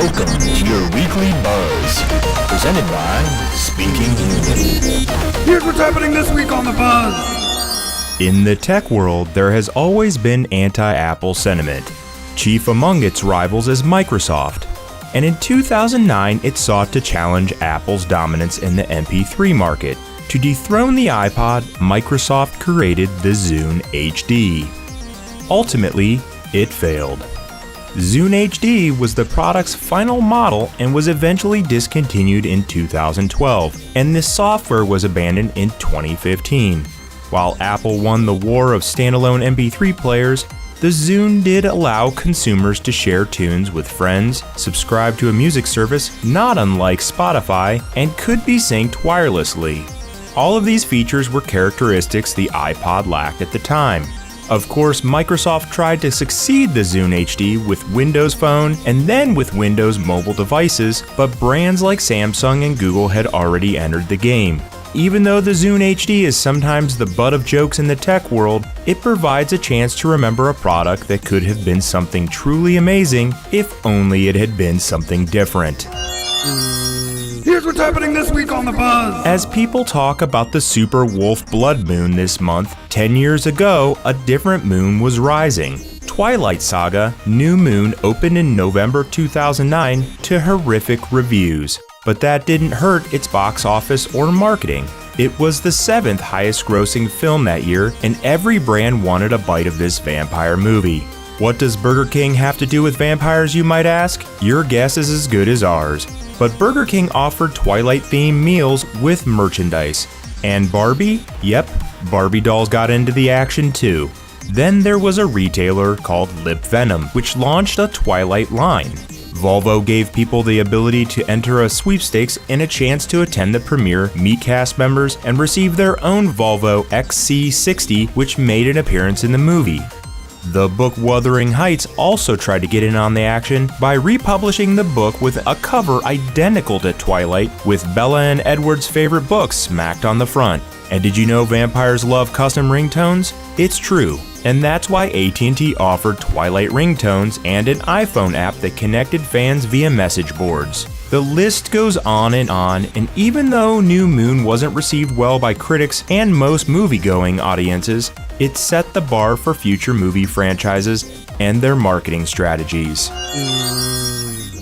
Welcome to your weekly buzz, presented by Speaking Human. Here's what's happening this week on the Buzz. In the tech world, there has always been anti-Apple sentiment. Chief among its rivals is Microsoft, and in 2009 it sought to challenge Apple's dominance in the MP3 market. To dethrone the iPod, Microsoft created the Zune HD. Ultimately, it failed. Zune HD was the product's final model and was eventually discontinued in 2012, and this software was abandoned in 2015. While Apple won the war of standalone MP3 players, the Zune did allow consumers to share tunes with friends, subscribe to a music service not unlike Spotify, and could be synced wirelessly. All of these features were characteristics the iPod lacked at the time. Of course, Microsoft tried to succeed the Zune HD with Windows Phone and then with Windows mobile devices, but brands like Samsung and Google had already entered the game. Even though the Zune HD is sometimes the butt of jokes in the tech world, it provides a chance to remember a product that could have been something truly amazing if only it had been something different. Here's what's happening this week on the Buzz. As people talk about the super wolf blood moon this month, 10 years ago, a different moon was rising. Twilight Saga New Moon opened in November 2009 to horrific reviews, but that didn't hurt its box office or marketing. It was the 7th highest grossing film that year, and every brand wanted a bite of this vampire movie. What does Burger King have to do with vampires, you might ask? Your guess is as good as ours. But Burger King offered Twilight-themed meals with merchandise. And Barbie? Yep, Barbie dolls got into the action too. Then there was a retailer called Lip Venom, which launched a Twilight line. Volvo gave people the ability to enter a sweepstakes and a chance to attend the premiere, meet cast members, and receive their own Volvo XC60, which made an appearance in the movie. The book Wuthering Heights also tried to get in on the action by republishing the book with a cover identical to Twilight, with Bella and Edward's favorite book smacked on the front. And did you know vampires love custom ringtones? It's true, and that's why AT&T offered Twilight ringtones and an iPhone app that connected fans via message boards. The list goes on, and even though New Moon wasn't received well by critics and most movie-going audiences, it set the bar for future movie franchises and their marketing strategies.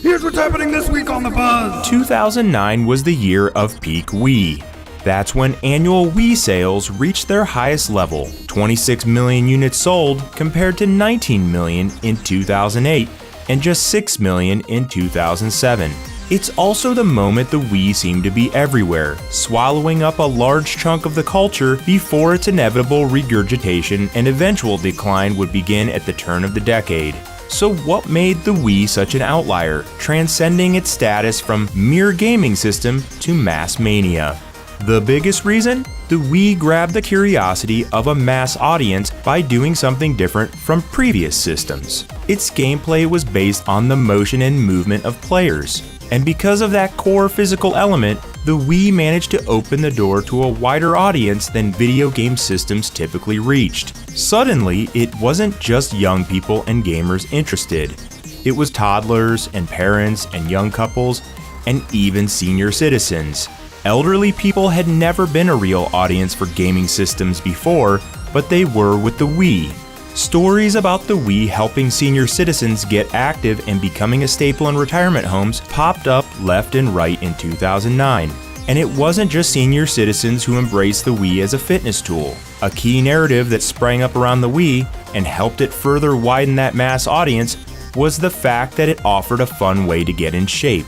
Here's what's happening this week on the Buzz. 2009 was the year of peak Wii. That's when annual Wii sales reached their highest level, 26 million units sold compared to 19 million in 2008 and just 6 million in 2007. It's also the moment the Wii seemed to be everywhere, swallowing up a large chunk of the culture before its inevitable regurgitation and eventual decline would begin at the turn of the decade. So what made the Wii such an outlier, transcending its status from mere gaming system to mass mania? The biggest reason? The Wii grabbed the curiosity of a mass audience by doing something different from previous systems. Its gameplay was based on the motion and movement of players. And because of that core physical element, the Wii managed to open the door to a wider audience than video game systems typically reached. Suddenly, it wasn't just young people and gamers interested. It was toddlers and parents and young couples and even senior citizens. Elderly people had never been a real audience for gaming systems before, but they were with the Wii. Stories about the Wii helping senior citizens get active and becoming a staple in retirement homes popped up left and right in 2009. And it wasn't just senior citizens who embraced the Wii as a fitness tool. A key narrative that sprang up around the Wii and helped it further widen that mass audience was the fact that it offered a fun way to get in shape.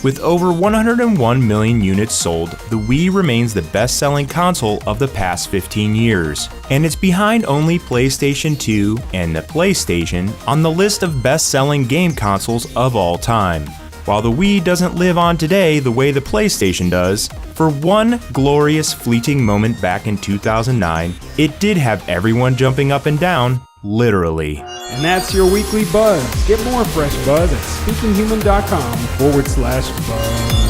With over 101 million units sold, the Wii remains the best-selling console of the past 15 years, and it's behind only PlayStation 2 and the PlayStation on the list of best-selling game consoles of all time. While the Wii doesn't live on today the way the PlayStation does, for one glorious fleeting moment back in 2009, it did have everyone jumping up and down, literally. And that's your weekly buzz. Get more fresh buzz at speakinghuman.com/buzz.